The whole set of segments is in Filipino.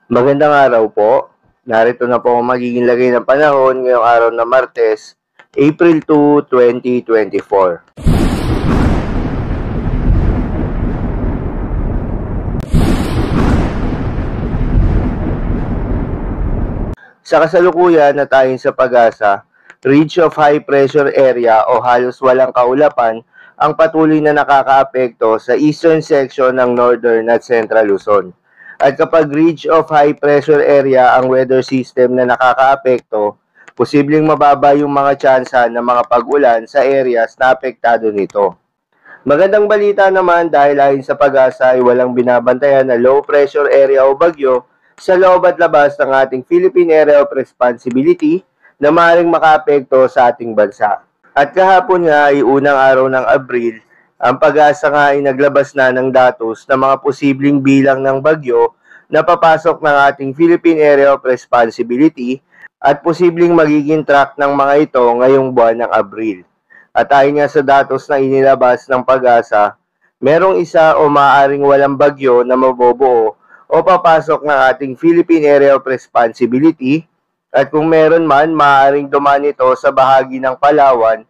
Magandang araw po. Narito na po ang magiging lagay ng panahon ngayong araw na Martes, April 2, 2024. Sa kasalukuyan na tayo sa pag-asa, ridge of high pressure area o halos walang kaulapan ang patuloy na nakakaapekto sa eastern section ng northern at central Luzon. At kapag ridge of high pressure area ang weather system na nakakaapekto, posibleng mababa yung mga tsansa ng mga pag-ulan sa areas na apektado nito. Magandang balita naman dahil ayon sa pag-asa ay walang binabantayan na low pressure area o bagyo sa loob at labas ng ating Philippine Area of Responsibility na maaaring makaapekto sa ating bansa. At kahapon nga ay unang araw ng Abril, ang pag-asa nga ay naglabas na ng datos ng mga posibleng bilang ng bagyo na papasok ng ating Philippine Area of Responsibility at posibleng magiging track ng mga ito ngayong buwan ng Abril. At ayon nga sa datos na inilabas ng pag-asa, merong isa o maaaring walang bagyo na mabobuo o papasok ng ating Philippine Area of Responsibility at kung meron man, maaaring dumaan ito sa bahagi ng Palawan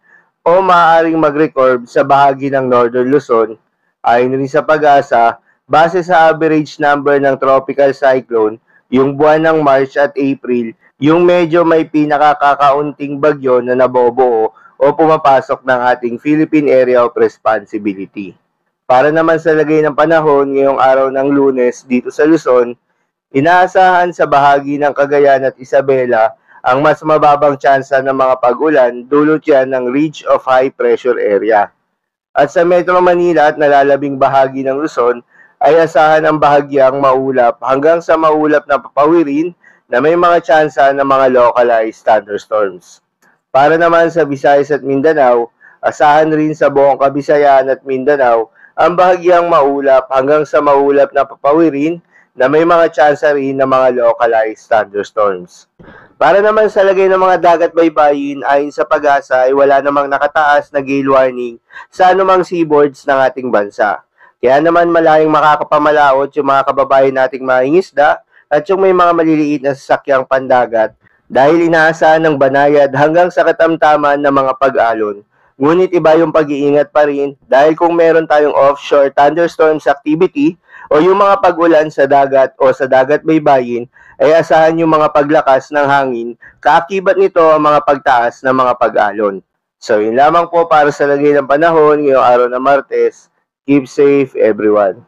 o maaaring mag-record sa bahagi ng Northern Luzon. Ayon rin sa pag-asa, base sa average number ng tropical cyclone, yung buwan ng March at April, yung medyo may pinakakakaunting bagyo na nabobuo o pumapasok ng ating Philippine Area of Responsibility. Para naman sa lagay ng panahon ngayong araw ng Lunes dito sa Luzon, inaasahan sa bahagi ng Cagayan at Isabela ang mas mababang tsansa ng mga pag-ulan dulot yan ng ridge of high pressure area. At sa Metro Manila at nalalabing bahagi ng Luzon ay asahan ang bahagyang maulap hanggang sa maulap na papawirin na may mga tsansa ng mga localized thunderstorms. Para naman sa Visayas at Mindanao, asahan rin sa buong Kabisayan at Mindanao ang bahagyang maulap hanggang sa maulap na papawirin na may mga tsansa rin ng mga localized thunderstorms. Para naman sa lagay ng mga dagat baybayin, ayon sa pag-asa ay wala namang nakataas na gale warning sa anumang seaboards ng ating bansa. Kaya naman malayong makakapamalaot yung mga kababayan nating mangingisda at yung may mga maliliit na sasakyang pandagat dahil inaasahan ng banayad hanggang sa katamtaman ng mga pag-alon. Ngunit iba yung pag-iingat pa rin dahil kung meron tayong offshore thunderstorms activity o yung mga pag-ulan sa dagat o sa dagat baybayin, ay asahan yung mga paglakas ng hangin, kaakibat nito ang mga pagtaas ng mga pag-alon. So yun lamang po para sa lagay ng panahon ngayong araw na Martes. Keep safe everyone.